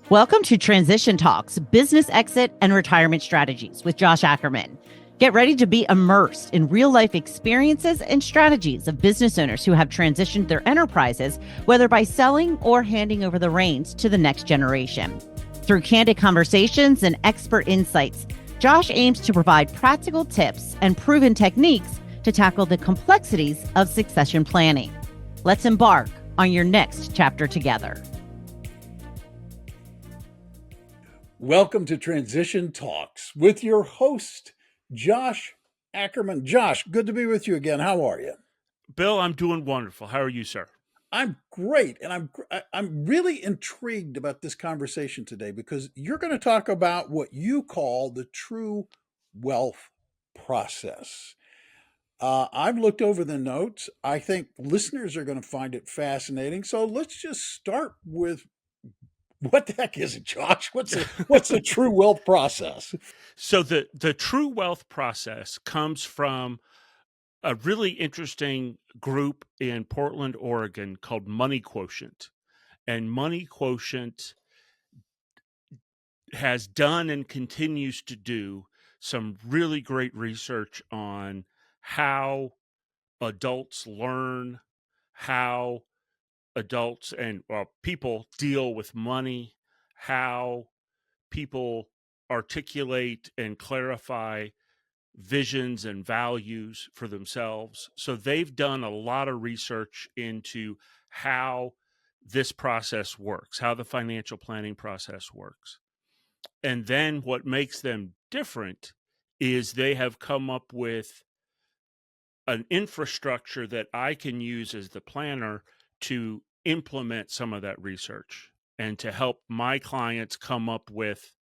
Welcome to Transition Talks, Business Exit and Retirement Strategies with Josh Ackerman. Get ready to be immersed in real-life experiences and strategies of business owners who have transitioned their enterprises, whether by selling or handing over the reins to the next generation. Through candid conversations and expert insights, Josh aims to provide practical tips and proven techniques to tackle the complexities of succession planning. Let's embark on your next chapter together. Welcome to Transition Talks with your host, Josh Ackerman. Josh, good to be with you again. How are you? Bill, I'm doing wonderful. How are you, sir? I'm great, and I'm really intrigued about this conversation today because you're going to talk about what you call the true wealth process. I've looked over the notes. I think listeners are going to find it fascinating. So let's just start with what the heck is it, Josh? What's the true wealth process? So the true wealth process comes from a really interesting group in Portland, Oregon called Money Quotient. And Money Quotient has done and continues to do some really great research on how adults learn, how adults and people deal with money, how people articulate and clarify visions and values for themselves. So they've done a lot of research into how this process works, how the financial planning process works. And then what makes them different is they have come up with an infrastructure that I can use as the planner to implement some of that research and to help my clients come up with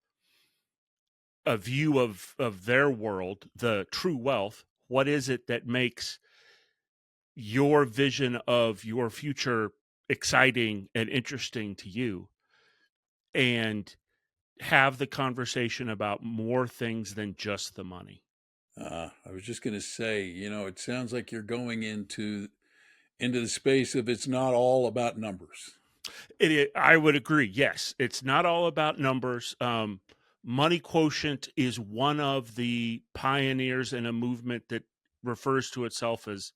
a view of their world, the true wealth. What is it that makes your vision of your future exciting and interesting to you? And have the conversation about more things than just the money. I was just going to say, it sounds like you're going into the space of it's not all about numbers. I would agree. Yes, it's not all about numbers. Money Quotient is one of the pioneers in a movement that refers to itself as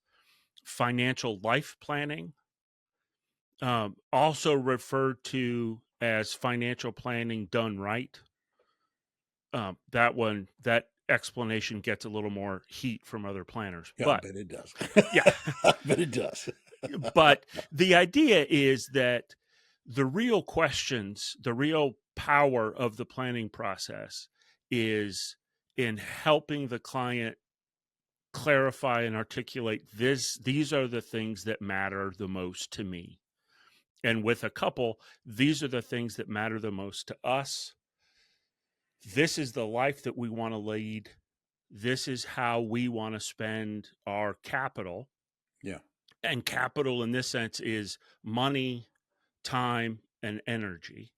financial life planning, also referred to as financial planning done right. That explanation gets a little more heat from other planners. Yeah, But I bet it does. yeah, I bet it does. but the idea is that the real questions, the real power of the planning process is in helping the client clarify and articulate these are the things that matter the most to me. And with a couple, these are the things that matter the most to us. This is the life that we want to lead. This is how we want to spend our capital. Yeah. And capital in this sense is money, time, and energy.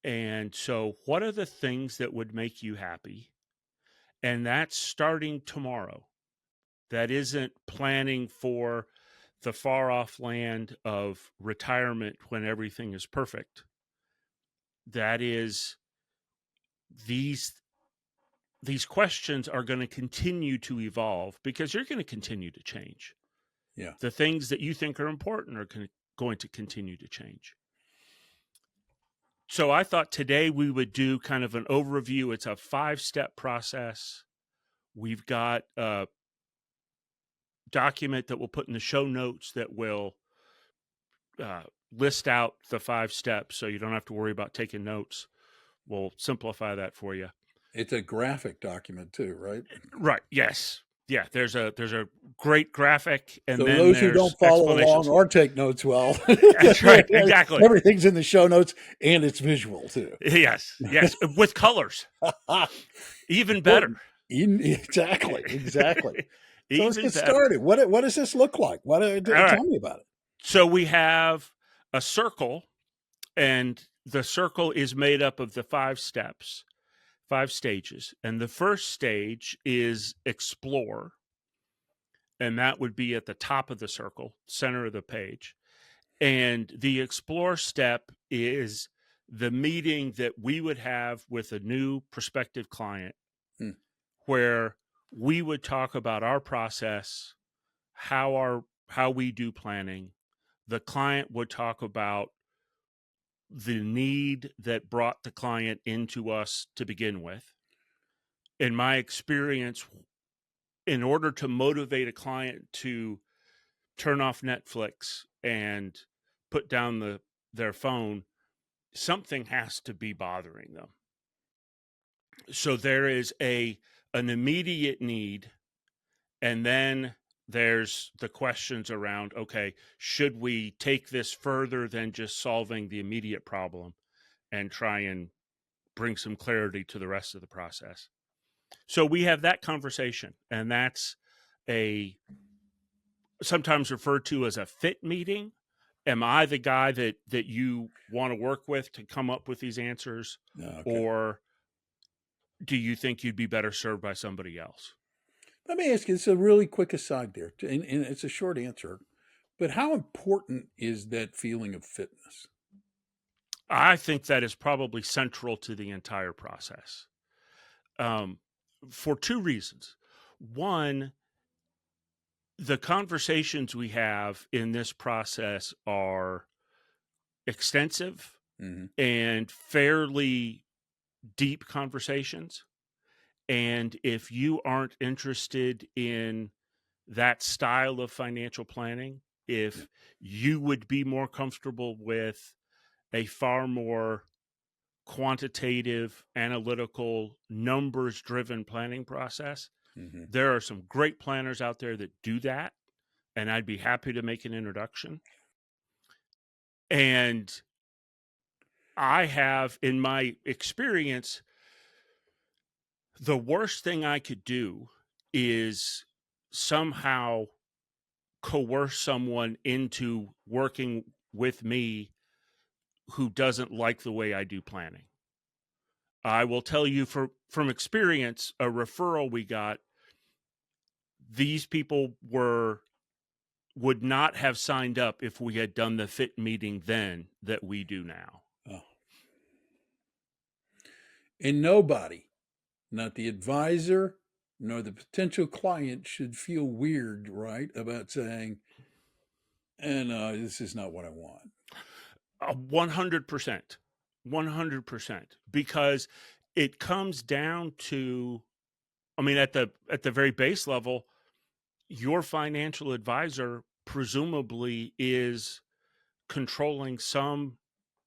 And so what are the things that would make you happy? And that's starting tomorrow. That isn't planning for the far off land of retirement when everything is perfect. That is these questions are going to continue to evolve because you're going to continue to change. Yeah. The things that you think are important are going to continue to change. So I thought today we would do kind of an overview. It's a 5-step process. We've got a document that we'll put in the show notes that will list out the 5 steps so you don't have to worry about taking notes. We'll simplify that for you. It's a graphic document too, right? Right. Yes. Yeah. There's a great graphic, and so then those who don't follow along or take notes well, that's right. Exactly. Everything's in the show notes, and it's visual too. Yes. Yes. With colors, even better. Exactly. So let's get better. started. What does this look like? Tell me about it. So we have a circle, and the circle is made up of the 5 steps, 5 stages. And the first stage is explore. And that would be at the top of the circle, center of the page. And the explore step is the meeting that we would have with a new prospective client, where we would talk about our process, how we do planning. The client would talk about the need that brought the client into us to begin with. In my experience, in order to motivate a client to turn off Netflix and put down their phone, something has to be bothering them. So there is an immediate need, and then there's the questions around, okay, should we take this further than just solving the immediate problem and try and bring some clarity to the rest of the process? So we have that conversation, and that's sometimes referred to as a fit meeting. Am I the guy that you want to work with to come up with these answers? Okay. Or do you think you'd be better served by somebody else? Let me ask you, it's a really quick aside there, and it's a short answer, but how important is that feeling of fitness? I think that is probably central to the entire process, for two reasons. One, the conversations we have in this process are extensive and fairly deep conversations. And if you aren't interested in that style of financial planning, if you would be more comfortable with a far more quantitative, analytical, numbers-driven planning process, there are some great planners out there that do that, and I'd be happy to make an introduction. And I have, in my experience, the worst thing I could do is somehow coerce someone into working with me who doesn't like the way I do planning. I will tell you from experience, a referral we got, these people would not have signed up if we had done the fit meeting then that we do now. Oh. And nobody, not the advisor nor the potential client, should feel weird, right, about saying, this is not what I want. 100%. 100%. Because it comes down to, I mean, at the very base level, your financial advisor presumably is controlling some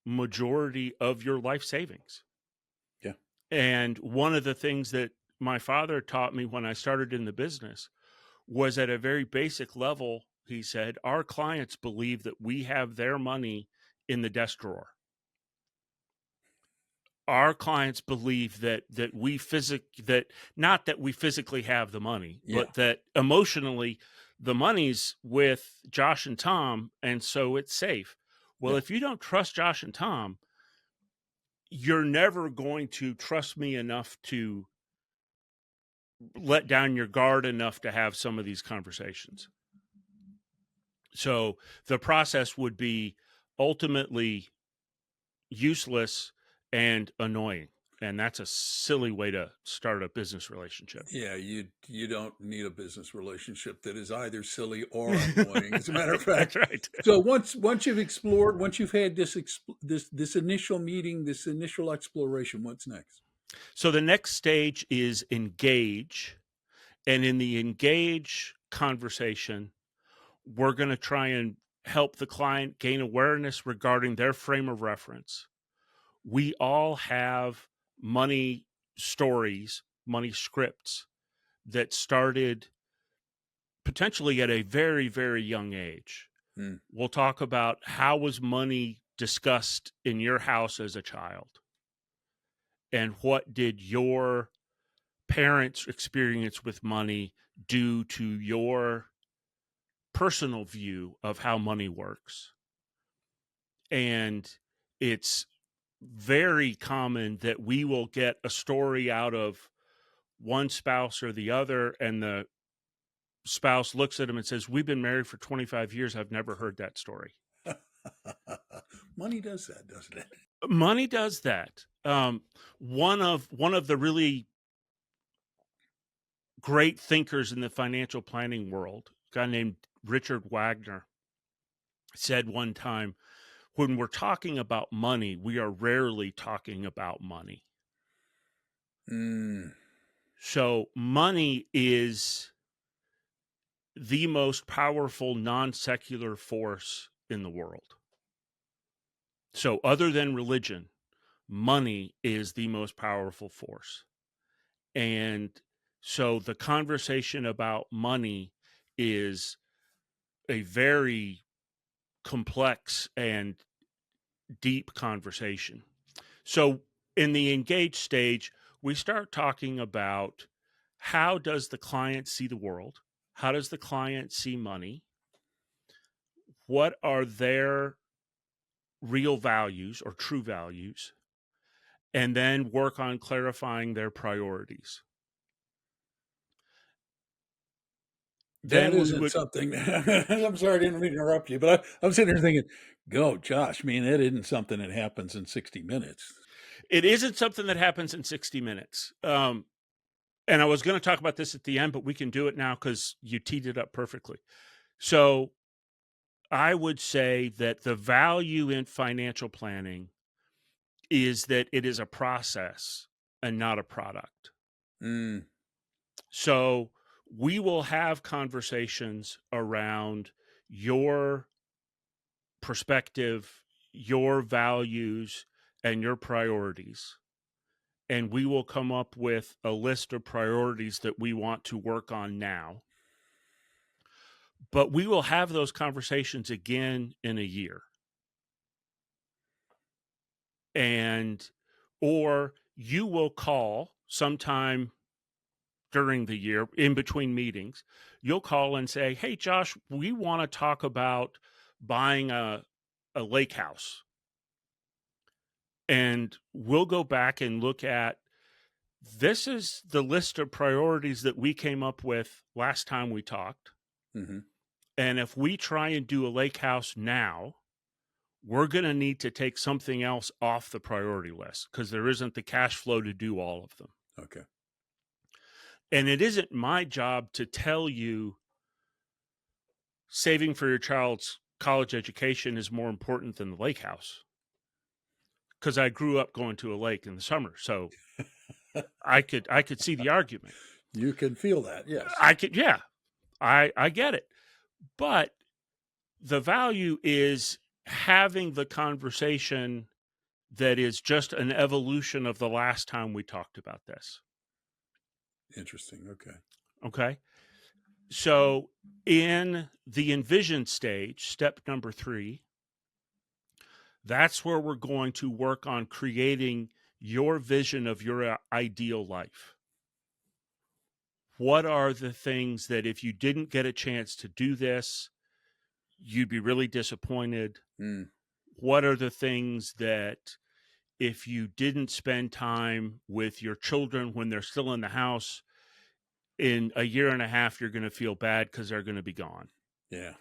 majority of your life savings. Yeah. And one of the things that my father taught me when I started in the business was, at a very basic level, he said, our clients believe that we have their money in the desk drawer. Our clients believe that not that we physically have the money, but that emotionally the money's with Josh and Tom, and so it's safe. Well, if you don't trust Josh and Tom, you're never going to trust me enough to let down your guard enough to have some of these conversations. So the process would be ultimately useless and annoying. And that's a silly way to start a business relationship. Yeah, you don't need a business relationship that is either silly or annoying, as a matter of fact. That's right. So once you've explored, once you've had this initial meeting, this initial exploration, what's next? So the next stage is engage. And in the engage conversation, we're going to try and help the client gain awareness regarding their frame of reference. We all have money stories, money scripts that started potentially at a very, very young age. We'll talk about, how was money discussed in your house as a child? And what did your parents' experience with money do to your personal view of how money works? And it's very common that we will get a story out of one spouse or the other, and the spouse looks at him and says, we've been married for 25 years. I've never heard that story. Money does that, doesn't it? Money does that. One of the really great thinkers in the financial planning world, a guy named Richard Wagner, said one time, when we're talking about money, we are rarely talking about money. Mm. So money is the most powerful non-secular force in the world. So other than religion, money is the most powerful force. And so the conversation about money is a very complex and deep conversation. So in the engaged stage, we start talking about how does the client see the world? How does the client see money? What are their real values or true values? And then work on clarifying their priorities. That Then we isn't would, something. I'm sorry, I didn't mean to interrupt you, but I'm sitting here thinking, go, Josh, man, that isn't something that happens in 60 minutes. it isn't something that happens in 60 minutes. And I was going to talk about this at the end, but we can do it now because you teed it up perfectly. So I would say that the value in financial planning is that it is a process and not a product. Mm. So we will have conversations around your perspective, your values, and your priorities. And we will come up with a list of priorities that we want to work on now. But we will have those conversations again in a year. And, or you will call sometime during the year in between meetings. You'll call and say, hey, Josh, we want to talk about buying a lake house. And we'll go back and look at this is the list of priorities that we came up with last time we talked. Mm-hmm. And if we try and do a lake house now, we're going to need to take something else off the priority list because there isn't the cash flow to do all of them. Okay. And it isn't my job to tell you saving for your child's college education is more important than the lake house because I grew up going to a lake in the summer. So I could see the argument. You can feel that, yes. I could, yeah, I get it. But the value is having the conversation that is just an evolution of the last time we talked about this. Interesting. Okay. Okay. So in the envision stage, step number 3, that's where we're going to work on creating your vision of your ideal life. What are the things that if you didn't get a chance to do this, you'd be really disappointed? Mm. What are the things that if you didn't spend time with your children when they're still in the house, in a year and a half, you're going to feel bad because they're going to be gone? Yeah.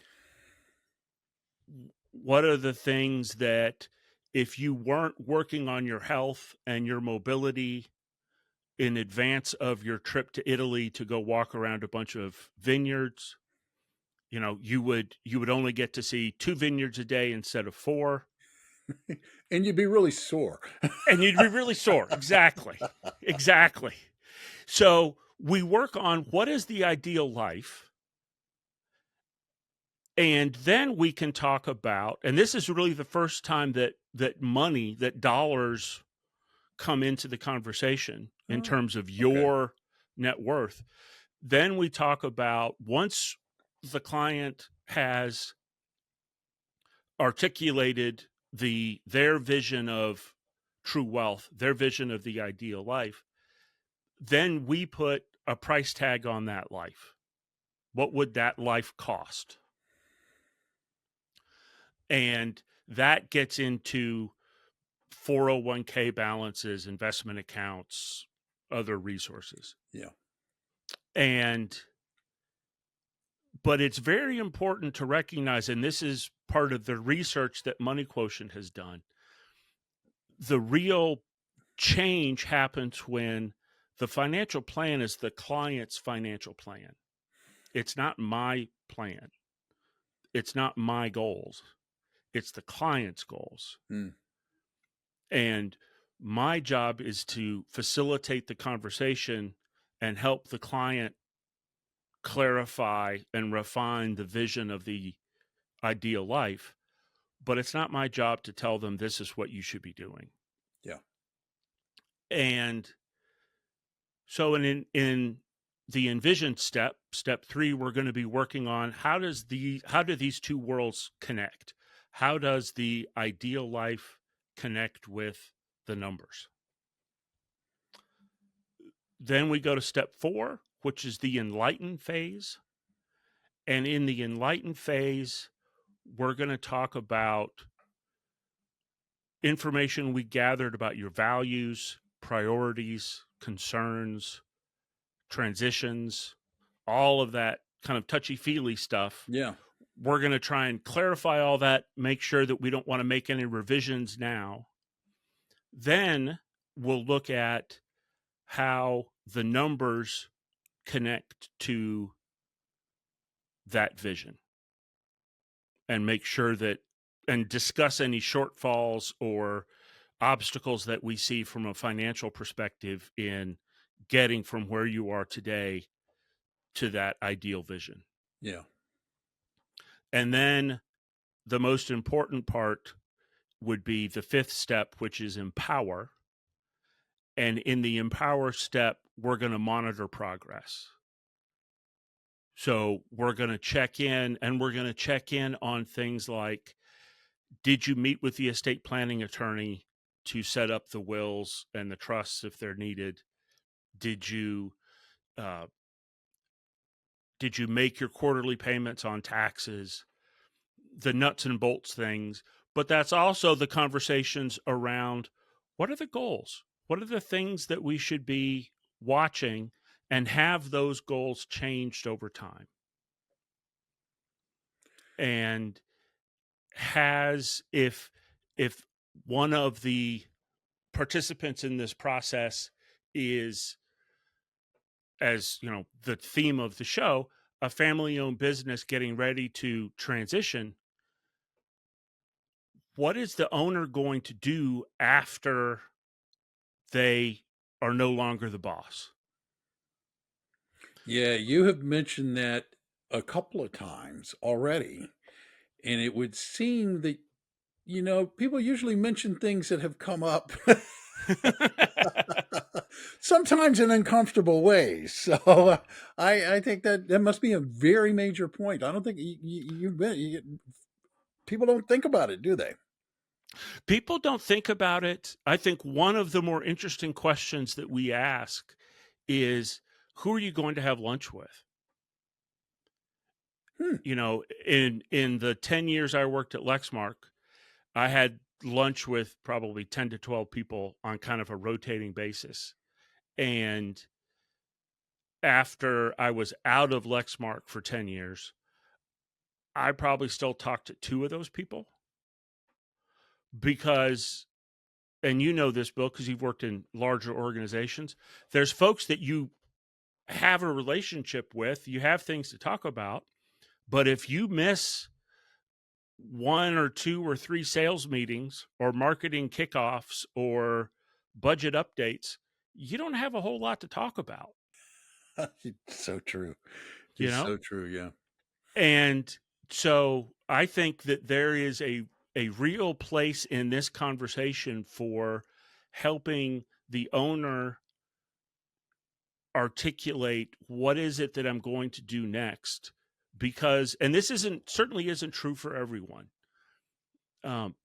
What are the things that if you weren't working on your health and your mobility in advance of your trip to Italy to go walk around a bunch of vineyards, you would only get to see 2 vineyards a day instead of 4. And you'd be really sore. And you'd be really sore. Exactly. So we work on what is the ideal life. And then we can talk about, and this is really the first time that money, that dollars come into the conversation in terms of your net worth. Then we talk about, once the client has articulated their vision of true wealth, their vision of the ideal life, then we put a price tag on that life. What would that life cost? And that gets into 401k balances, investment accounts, other resources. Yeah. And But it's very important to recognize, and this is part of the research that Money Quotient has done, the real change happens when the financial plan is the client's financial plan. It's not my plan. It's not my goals. It's the client's goals. Mm. And my job is to facilitate the conversation and help the client clarify and refine the vision of the ideal life. But it's not my job to tell them this is what you should be doing. Yeah. And so in the envision step 3, we're going to be working on how do these two worlds connect? How does the ideal life connect with the numbers? Then we go to step 4, which is the enlighten phase. And in the enlighten phase, we're going to talk about information we gathered about your values, priorities, concerns, transitions, all of that kind of touchy-feely stuff. Yeah. We're going to try and clarify all that, make sure that we don't want to make any revisions now. Then we'll look at how the numbers connect to that vision and make sure that, and discuss any shortfalls or obstacles that we see from a financial perspective in getting from where you are today to that ideal vision. Yeah. And then the most important part would be the 5th step, which is empower. And in the empower step, we're going to monitor progress. So we're going to check in, and we're going to check in on things like, did you meet with the estate planning attorney to set up the wills and the trusts if they're needed? Did you make your quarterly payments on taxes? The nuts and bolts things. But that's also the conversations around, what are the goals? What are the things that we should be watching, and have those goals changed over time? And if one of the participants in this process is, as you know, the theme of the show, a family-owned business getting ready to transition, what is the owner going to do after they are no longer the boss? Yeah, you have mentioned that a couple of times already. And it would seem that, people usually mention things that have come up sometimes in uncomfortable ways. So I think that must be a very major point. I don't think people don't think about it, do they? People don't think about it. I think one of the more interesting questions that we ask is, who are you going to have lunch with? You know, in the 10 years I worked at Lexmark, I had lunch with probably 10 to 12 people on kind of a rotating basis. And after I was out of Lexmark for 10 years, I probably still talk to 2 of those people, because, and you know this, Bill, because you've worked in larger organizations, there's folks that you have a relationship with, you have things to talk about, but if you miss 1 or 2 or 3 sales meetings or marketing kickoffs or budget updates, you don't have a whole lot to talk about. It's so true. You It's know? so true, yeah. And so I think that there is a real place in this conversation for helping the owner articulate, what is it that I'm going to do next? Because, and this certainly isn't true for everyone.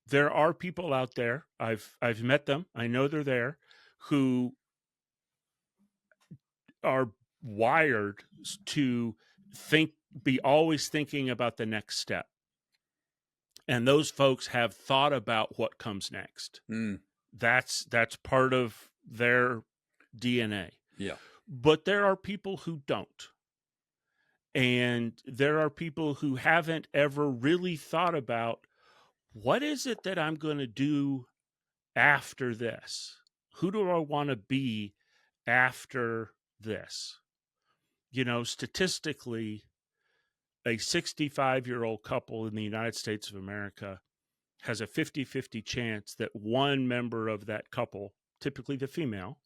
There are people out there, I've met them, I know they're there, who are wired to be always thinking about the next step. And those folks have thought about what comes next. That's part of their DNA. Yeah. But there are people who don't. And there are people who haven't ever really thought about, what is it that I'm going to do after this? Who do I want to be after this? You know, statistically, a 65-year-old couple in the United States of America has a 50-50 chance that one member of that couple, typically the female,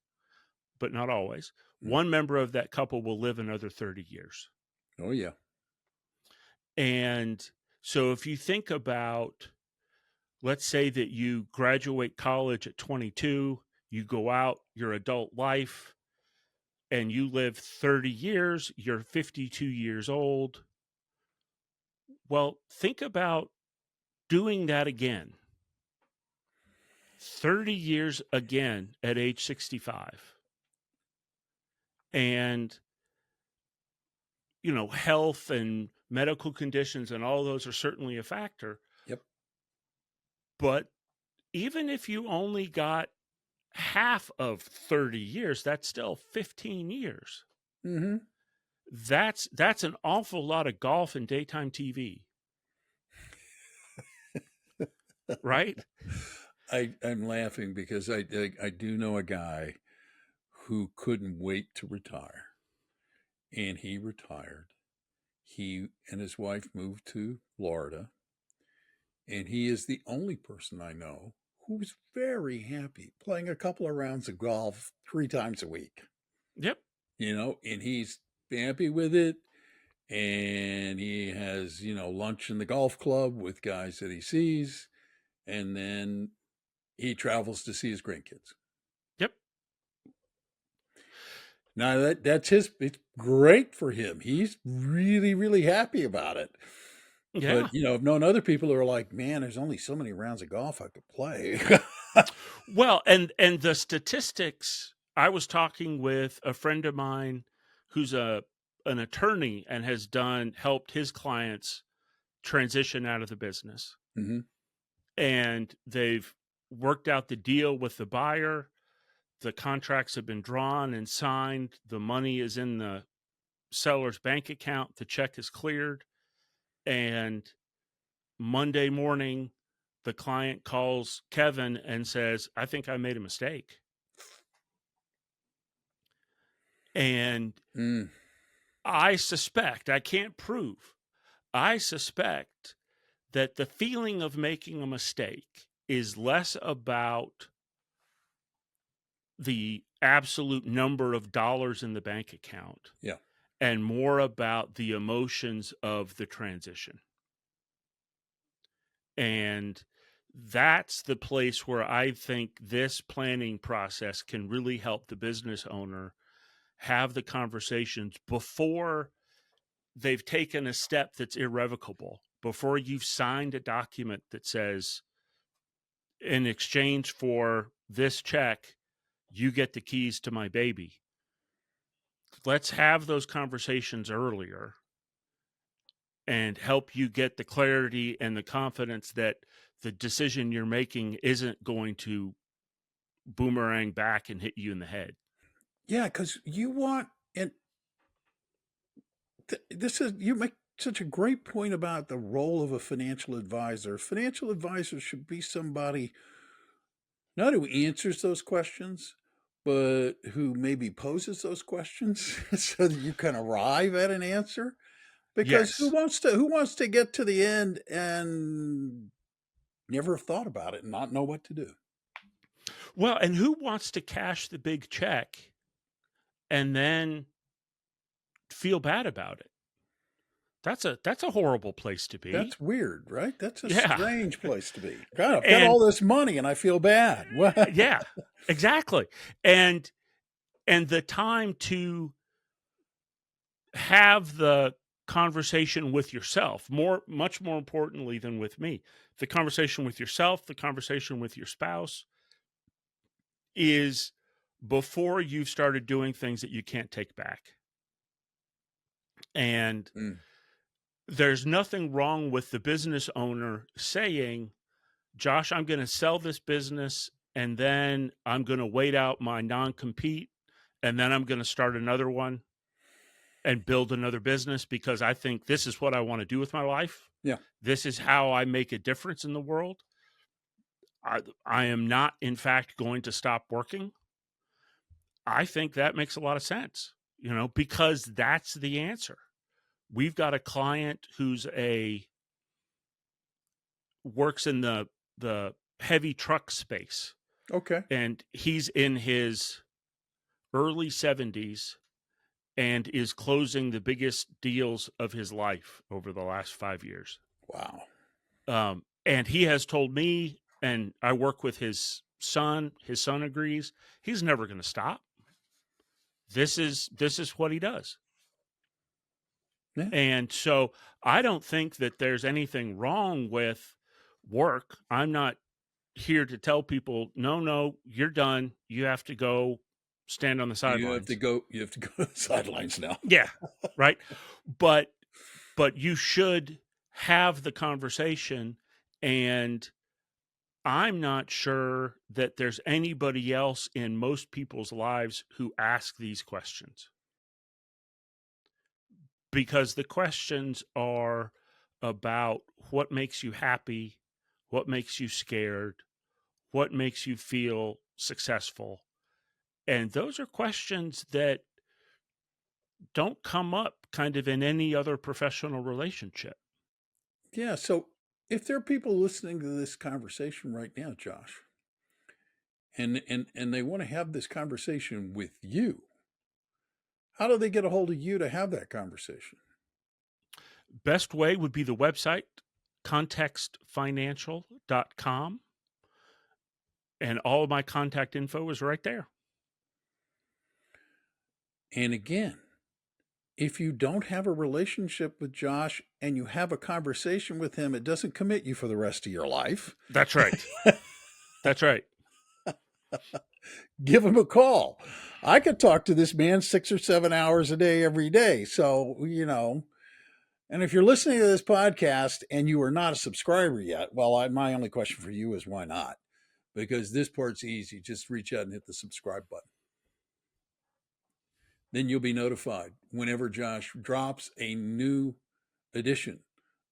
but not always, one member of that couple will live another 30 years. Oh, yeah. And so if you think about, let's say that you graduate college at 22, you go out your adult life, and you live 30 years, you're 52 years old. Well, think about doing that again. 30 years again at age 65. And, you know, health and medical conditions and all those are certainly a factor. Yep. But even if you only got half of 30 years, that's still 15 years. Mm-hmm. That's an awful lot of golf and daytime TV. Right? I'm laughing because I do know a guy who couldn't wait to retire, and he retired. He and his wife moved to Florida, and he is the only person I know who's very happy playing a couple of rounds of golf 3 times a week. Yep. You know, and he's happy with it. And he has, you know, lunch in the golf club with guys that he sees. And then he travels to see his grandkids. Yep. Now it's great for him. He's really, really happy about it. Yeah. But, you know, I've known other people who are like, man, there's only so many rounds of golf I could play. Well, and the statistics, I was talking with a friend of mine who's an attorney and has helped his clients transition out of the business. Mm-hmm. And they've worked out the deal with the buyer. The contracts have been drawn and signed. The money is in the seller's bank account. The check is cleared. And Monday morning, the client calls Kevin and says, I think I made a mistake. And I suspect, I can't prove, I suspect that the feeling of making a mistake is less about the absolute number of dollars in the bank account, yeah, and more about the emotions of the transition. And that's the place where I think this planning process can really help the business owner have the conversations before they've taken a step that's irrevocable, before you've signed a document that says, in exchange for this check, you get the keys to my baby. Let's have those conversations earlier and help you get the clarity and the confidence that the decision you're making isn't going to boomerang back and hit you in the head. Yeah, because you want, and you make such a great point about the role of a financial advisor. Financial advisor should be somebody not who answers those questions, but who maybe poses those questions so that you can arrive at an answer. Because Yes. who wants to get to the end and never have thought about it and not know what to do? Well, and who wants to cash the big check and then feel bad about it? That's a horrible place to be. That's weird, right? That's a Yeah. strange place to be. God, I've got all this money and I feel bad. Yeah, exactly. And the time to have the conversation with yourself, much more importantly than with me, the conversation with yourself, the conversation with your spouse, is before you've started doing things that you can't take back. And there's nothing wrong with the business owner saying, Josh, I'm going to sell this business and then I'm going to wait out my non-compete and then I'm going to start another one. and build another business because I think this is what I want to do with my life. Yeah. This is how I make a difference in the world. I am not, in fact, going to stop working. I think that makes a lot of sense, because that's the answer. We've got a client who's works in the heavy truck space, Okay. and he's in his early 70s and is closing the biggest deals of his life over the last 5 years. Wow. And he has told me, and I work with his son agrees, he's never going to stop. This is what he does. Yeah. And so I don't think that there's anything wrong with work. I'm not here to tell people, no, you're done. You have to go stand on the sidelines. You have to go to the sidelines now. Yeah. Right. But you should have the conversation, and I'm not sure that there's anybody else in most people's lives who ask these questions, because the questions are about what makes you happy, what makes you scared, what makes you feel successful. And those are questions that don't come up kind of in any other professional relationship. Yeah. So if there are people listening to this conversation right now, Josh, and they want to have this conversation with you, how do they get a hold of you to have that conversation? Best way would be the website, contextfinancial.com. And all of my contact info is right there. And again, if you don't have a relationship with Josh and you have a conversation with him, it doesn't commit you for the rest of your life. That's right. That's right. Give him a call. I could talk to this man 6 or 7 hours a day, every day. So, and if you're listening to this podcast and you are not a subscriber yet, well, my only question for you is why not? Because this part's easy. Just reach out and hit the subscribe button. Then you'll be notified whenever Josh drops a new edition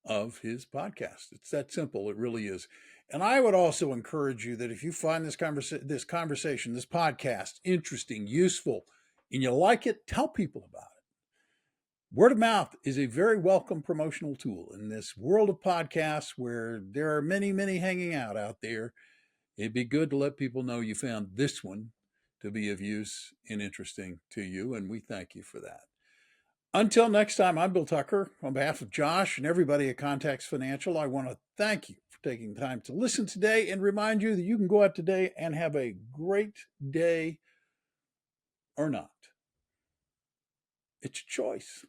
of his podcast. It's that simple. It really is. And I would also encourage you that if you find this conversation, this podcast interesting, useful, and you like it, tell people about it. Word of mouth is a very welcome promotional tool in this world of podcasts where there are many, many hanging out there. It'd be good to let people know you found this one to be of use and interesting to you, and we thank you for that. Until next time, I'm Bill Tucker. On behalf of Josh and everybody at Context Financial, I want to thank you for taking time to listen today and remind you that you can go out today and have a great day or not. It's a choice.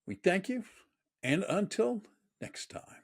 We thank you, and until next time.